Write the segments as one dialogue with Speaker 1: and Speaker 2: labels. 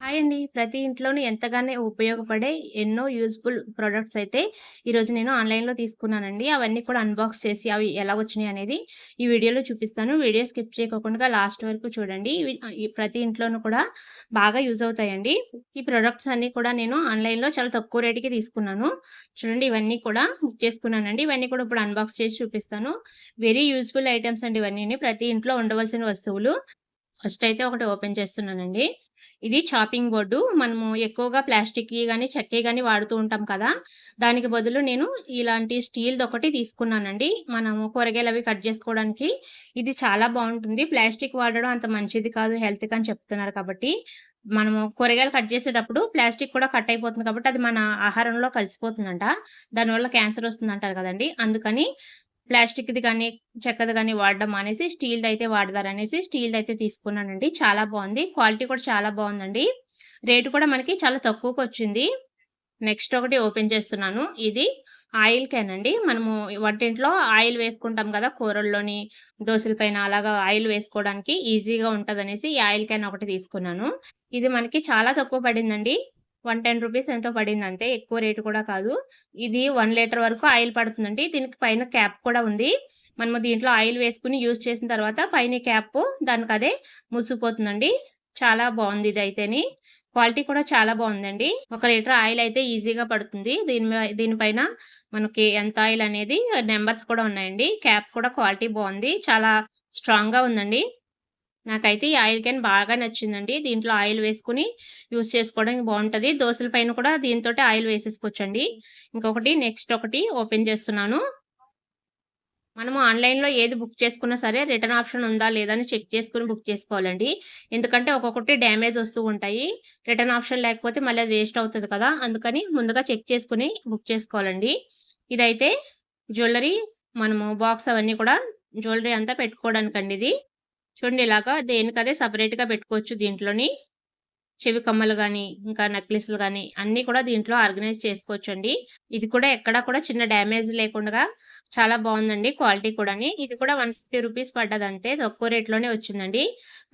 Speaker 1: Hi అండి. ప్రతి ఇంట్లోనూ ఎంతగానో ఉపయోగపడే ఎన్నో యూజ్‌ఫుల్ ప్రొడక్ట్స్ అయితే ఈరోజు నేను ఆన్‌లైన్‌లో తీసుకున్నానండి. అవన్నీ కూడా అన్బాక్స్ చేసి అవి ఎలా వచ్చినాయి అనేది ఈ వీడియోలో చూపిస్తాను. వీడియో స్కిప్ చేయకోకుండా లాస్ట్ వరకు చూడండి. ఈ ప్రతి ఇంట్లోనూ కూడా బాగా యూజ్ అవుతాయండి. ఈ ప్రొడక్ట్స్ అన్నీ కూడా నేను ఆన్‌లైన్‌లో చాలా తక్కువ రేట్‌కి తీసుకున్నాను. చూడండి ఇవన్నీ కూడా బుక్ చేసుకున్నానండి. ఇవన్నీ కూడా ఇప్పుడు అన్బాక్స్ చేసి చూపిస్తాను. వెరీ యూజ్‌ఫుల్ ఐటెమ్స్ అండి ఇవన్నీని. ప్రతి ఇంట్లో ఉండవలసిన వస్తువులు. ఫస్ట్ అయితే ఒకటి ఓపెన్ చేస్తున్నానండి. ఇది చాపింగ్ బోర్డు. మనము ఎక్కువగా ప్లాస్టిక్‌యి గాని, చెక్కయి గాని వాడుతూ ఉంటాం కదా! దానికి బదులు నేను ఇలాంటి స్టీల్‌దొకటి తీసుకున్నానండి. మనము కూరగాయలవి కట్ జేసుకోవడానికి ఇది చాలా బావుంటుంది. ప్లాస్టిక్ వాడడం అంత మంచిది కాదు హెల్త్‌కని చెప్తున్నారు కాబట్టి, మనము కూరగాయలు కట్ చేసేటప్పుడు ప్లాస్టిక్ కూడా కట్ అయిపోతుంది కాబట్టి, అది మన ఆహారంలో కలిసిపోతుందంట. దానివల్ల క్యాన్సర్ వస్తుందంటారు కదండీ! అందుకని ప్లాస్టిక్‌ది గానీ, చెక్కది గానీ వాడడం మానేసి స్టీల్‌దయితే వాడతారనేసి స్టీల్‌దయితే తీసుకున్నానండి. చాలా బావుంది. క్వాలిటీ కూడా చాలా బావుందండి. రేటు కూడా మనకి చాలా తక్కువకొచ్చింది. నెక్స్ట్ ఒకటి ఓపెన్ చేస్తున్నాను. ఇది ఆయిల్ క్యాన్ అండి. మనము వంటింట్లో ఆయిల్ వేసుకుంటాం గదా! కూరల్లోని, దోసల పైన అలాగా ఆయిల్ వేసుకోవడానికి ఈజీగా ఉంటదనేసి ఈ ఆయిల్ క్యాన్ ఒకటి తీసుకున్నాను. ఇది మనకి చాలా తక్కువ పడిందండి. 110 రూపీస్ ఎంతో పడిందంతే. ఎక్కువ రేట్ కూడా కాదు. ఇది 1 లీటర్ వరకు ఆయిల్ పడుతుందండి. దీనికి పైన క్యాప్ కూడా ఉంది. మనము దీంట్లో ఆయిల్ వేసుకొని యూజ్ చేసిన తర్వాత పైన క్యాపు దానికదే మూసుకుపోతుందండి. చాలా బావుంది ఇదైతేని. క్వాలిటీ కూడా చాలా బావుందండి. 1 లీటర్ ఆయిల్ అయితే ఈజీగా పడుతుంది. దీనిపైన మనకి ఎంత ఆయిల్ అనేది నంబర్స్ కూడా ఉన్నాయండి. క్యాప్ కూడా క్వాలిటీ బావుంది. చాలా స్ట్రాంగ్‌గా ఉందండి. నాకైతే ఈ ఆయిల్ క్యాన్ బాగా నచ్చిందండి. దీంట్లో ఆయిల్ వేసుకొని యూజ్ చేసుకోవడానికి బావుంటది. దోసల పైన కూడా దీనితోటే ఆయిల్ వేసేసుకోవచ్చండి. ఇంకొకటి నెక్స్ట్ ఒకటి ఓపెన్ చేస్తున్నాను. మనము ఆన్‌లైన్‌లో ఏది బుక్ చేసుకున్నా సరే రిటర్న్ ఆప్షన్ ఉందా లేదా అని చెక్ చేసుకొని బుక్ చేసుకోవాలండి. ఎందుకంటే ఒక్కొక్కటి డ్యామేజ్ వస్తూ ఉంటాయి. రిటర్న్ ఆప్షన్ లేకపోతే మళ్ళీ అది వేస్ట్ అవుతది కదా! అందుకని ముందుగా చెక్ చేసుకొని బుక్ చేసుకోవాలండి. ఇదైతే జ్యువెల్లరీ మనము బాక్స్ అవన్నీ కూడా జ్యువెల్లరీ అంతా పెట్టుకోవడానికండి ఇది. చూడండి ఇలాగా దేనికదే సెపరేట్‌గా పెట్టుకోవచ్చు దీంట్లోని. చెవి కమ్మలు గాని, ఇంకా నెక్లెస్‌లు గాని అన్నీ కూడా దీంట్లో ఆర్గనైజ్ చేసుకోవచ్చండి. ఇది కూడా ఎక్కడా కూడా చిన్న డ్యామేజ్ లేకుండగా చాలా బావుందండి క్వాలిటీ కూడాని. ఇది కూడా 150 రూపీస్ పడ్డదంతే. తక్కువ రేట్‌లోనే వచ్చిందండి.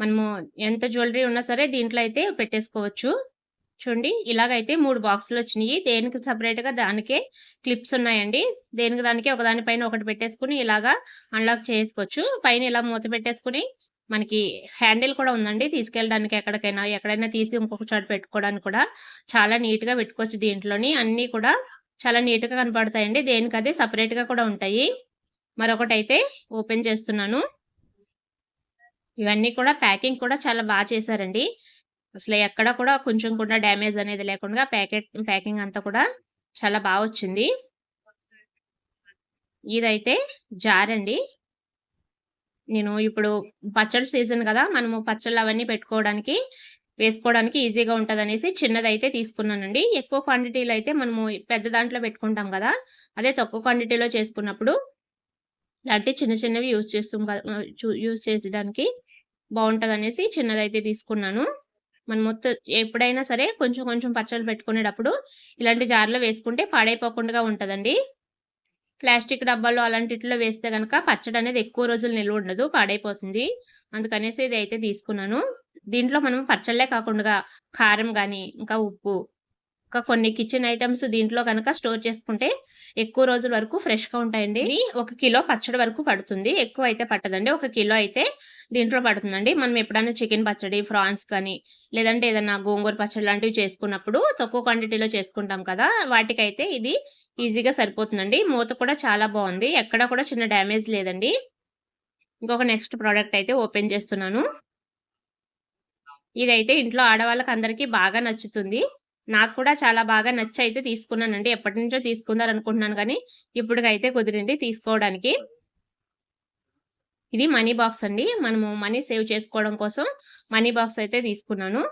Speaker 1: మనము ఎంత జ్యువెల్లరీ ఉన్నా సరే దీంట్లో అయితే పెట్టేసుకోవచ్చు. చూడండి ఇలాగైతే 3 బాక్సులొచ్చినియి. దేనికి సెపరేట్‌గా దానికే క్లిప్స్ ఉన్నాయండి. దేనికి దానికే ఒకదాని పైన ఒకటి పెట్టేసుకొని ఇలాగా అన్‌లాక్ చేసుకోవచ్చు. పైన ఇలా మూత పెట్టేసుకొని మనకి హ్యాండిల్ కూడా ఉందండి. తీసుకెళ్ళడానికి ఎక్కడికైనా, ఎక్కడైనా తీసి ఇంకొక చోట పెట్టుకోవడానికి కూడా చాలా నీట్‌గా పెట్టుకోవచ్చు దీంట్లోని. అన్నీ కూడా చాలా నీట్‌గా కనపడతాయండి. దేనికదే సెపరేట్‌గా కూడా ఉంటాయి. మరొకటైతే ఓపెన్ చేస్తున్నాను. ఇవన్నీ కూడా ప్యాకింగ్ కూడా చాలా చేశారండి. అసలు ఎక్కడ కూడా కొంచెం కూడా డ్యామేజ్ అనేది లేకుండా ప్యాకింగ్ అంతా కూడా చాలా వచ్చింది. ఇదైతే జారండి. నేను ఇప్పుడు పచ్చడి సీజన్ గదా! మనము పచ్చళ్ళు అవన్నీ పెట్టుకోవడానికి, వేసుకోవడానికి ఈజీగా ఉంటదనేసి చిన్నదైతే తీసుకున్నానండి. ఎక్కువ క్వాంటిటీలో అయితే మనము పెద్ద దాంట్లో పెట్టుకుంటాం గదా! అదే తక్కువ క్వాంటిటీలో చేసుకున్నప్పుడు ఇలాంటి చిన్న చిన్నవి యూజ్ చేస్తాం యూజ్ చేసడానికి బావుంటదనేసి చిన్నదైతే తీసుకున్నాను. మనం ఎప్పుడైనా సరే కొంచెం కొంచెం పచ్చళ్ళు పెట్టుకునేటప్పుడు ఇలాంటి జార్‌లో వేసుకుంటే పాడైపోకుండా ఉంటదండి. ప్లాస్టిక్ డబ్బాల్లో అలాంటిట్లో వేస్తే గనక పచ్చడనేది ఎక్కువ రోజులు నిల్వ ఉండదు. పాడైపోతుంది. అందుకనేసి ఇదైతే తీసుకున్నాను. దీంట్లో మనం పచ్చళ్ళే కాకుండగా కారం గాని, ఇంకా ఉప్పు, ఇంకా కొన్ని కిచెన్ ఐటెమ్స్ దీంట్లో గనక స్టోర్ చేసుకుంటే ఎక్కువ రోజుల వరకు ఫ్రెష్‌గా ఉంటాయండి. ఇది 1 కిలో పచ్చడి వరకు పడుతుంది. ఎక్కువైతే పట్టదండి. 1 కిలో అయితే దీంట్లో పడుతుందండి. మనం ఎప్పుడైనా చికెన్ పచ్చడి, ఫ్రాన్స్ కానీ, లేదంటే ఏదన్నా గోంగూర పచ్చడి లాంటివి చేసుకున్నప్పుడు తక్కువ క్వాంటిటీలో చేసుకుంటాం కదా! వాటికైతే ఇది ఈజీగా సరిపోతుందండి. మూత కూడా చాలా బావుంది. ఎక్కడ కూడా చిన్న డ్యామేజ్ లేదండి. ఇంకొక నెక్స్ట్ ప్రొడక్ట్ అయితే ఓపెన్ చేస్తున్నాను. ఇదైతే ఇంట్లో ఆడవాళ్ళకందరికీ బాగా నచ్చుతుంది. నాకు కూడా చాలా బాగా నచ్చైతే తీసుకున్నానండి. ఎప్పటినుంచో తీసుకుందారనుకుంటున్నాను గానీ, ఇప్పటికైతే కుదిరింది తీసుకోవడానికి. ఇది మనీ బాక్స్ అండి. మనము మనీ సేవ్ చేసుకోవడం కోసం మనీ బాక్స్ అయితే తీసుకున్నాను.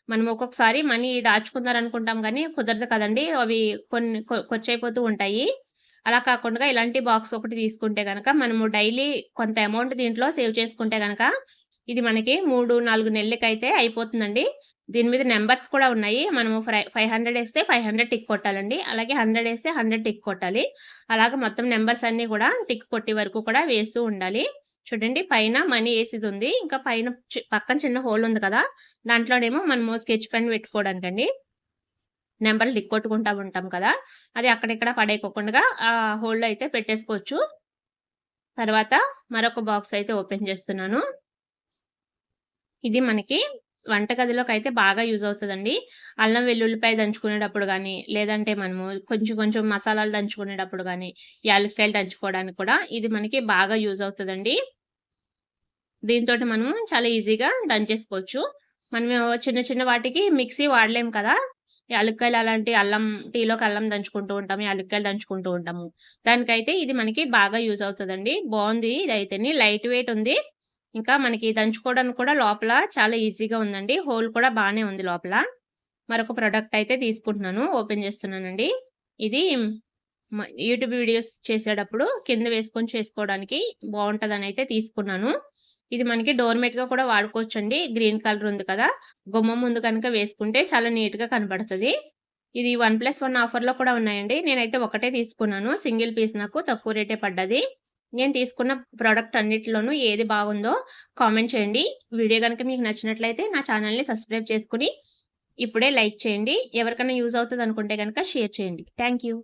Speaker 1: మనం ఒక్కొక్కసారి మనీ దాచుకుందారనుకుంటాం గానీ, కుదరదు కదండీ! అవి కొన్ని ఖర్చయిపోతూ ఉంటాయి. అలా కాకుండా ఇలాంటి బాక్స్ ఒకటి తీసుకుంటే గనక, మనము డైలీ కొంత అమౌంట్ దీంట్లో సేవ్ చేసుకుంటే గనక, ఇది మనకి 3, 4 నెలలకైతే అయిపోతుందండి. దీని మీద నంబర్స్ కూడా ఉన్నాయి. మనము 500 ఏస్తే 500 టిక్ కొట్టాలండి. అలాగే 100 ఏస్తే 100 టిక్ కొట్టాలి. అలాగే మొత్తం నంబర్స్ అన్నీ కూడా టిక్ కొట్టే వరకు కూడా వేస్తూ ఉండాలి. చూడండి పైన మనీ ఏసిది ఉంది. ఇంకా పైన పక్కన చిన్న హోల్ ఉంది కదా! దాంట్లోనేమో మనము స్కెచ్ పెన్ పెట్టుకోవడానికండి. నంబర్లు దిక్కొట్టుకుంటా ఉంటాం కదా! అది అక్కడిక్కడ పడేయకోకుండా ఆ హోల్‌లో అయితే పెట్టేసుకోవచ్చు. తర్వాత మరొక బాక్స్ అయితే ఓపెన్ చేస్తున్నాను. ఇది మనకి వంటగదిలోకైతే బాగా యూజ్ అవుతదండి. అల్లం వెల్లుల్లిపాయ దంచుకునేటప్పుడు గానీ, లేదంటే మనము కొంచెం కొంచెం మసాలాలు దంచుకునేటప్పుడు గానీ, యాలుక్కాయలు దంచుకోవడానికి కూడా ఇది మనకి బాగా యూజ్ అవుతదండి. దీనితోటి మనము చాలా ఈజీగా దంచేసుకోవచ్చు. మనము చిన్న చిన్న వాటికి మిక్సీ వాడలేం కదా! యాలుక్కాయలు అలాంటి అల్లం టీలోకి అల్లం దంచుకుంటూ ఉంటాము. యాలుక్కాయలు దంచుకుంటూ ఉంటాము. దానికైతే ఇది మనకి బాగా యూజ్ అవుతదండి. బావుంది ఇదైతేని లైట్ వెయిట్ ఉంది. ఇంకా మనకి దంచుకోవడానికి కూడా లోపల చాలా ఈజీగా ఉందండి. హోల్ కూడా బానే ఉంది లోపల. మరొక ప్రొడక్ట్ అయితే తీసుకుంటున్నాను. ఓపెన్ చేస్తున్నానండి. ఇది యూట్యూబ్ వీడియోస్ చేసేటప్పుడు కింద వేసుకొని చేసుకోవడానికి బావుంటదనైతే తీసుకున్నాను. ఇది మనకి డోర్‌మేట్‌గా కూడా వాడుకోవచ్చండి. గ్రీన్ కలర్ ఉంది కదా! గుమ్మం ముందు కనుక వేసుకుంటే చాలా నీట్‌గా కనపడతది. ఇది 1+1 ఆఫర్‌లో కూడా ఉన్నాయండి. నేనైతే ఒకటే తీసుకున్నాను. సింగిల్ పీస్ నాకు తక్కువ రేటే పడ్డది. నేను తీసుకున్న ప్రొడక్ట్ అన్నిటిలోనూ ఏది బాగుందో కామెంట్ చేయండి. వీడియో గనుక మీకు నచ్చినట్లయితే నా ఛానెల్‌ని సబ్స్క్రైబ్ చేసుకొని ఇప్పుడే లైక్ చేయండి. ఎవరికైనా యూజ్ అవుతదనుకుంటే గనక షేర్ చేయండి. Thank you.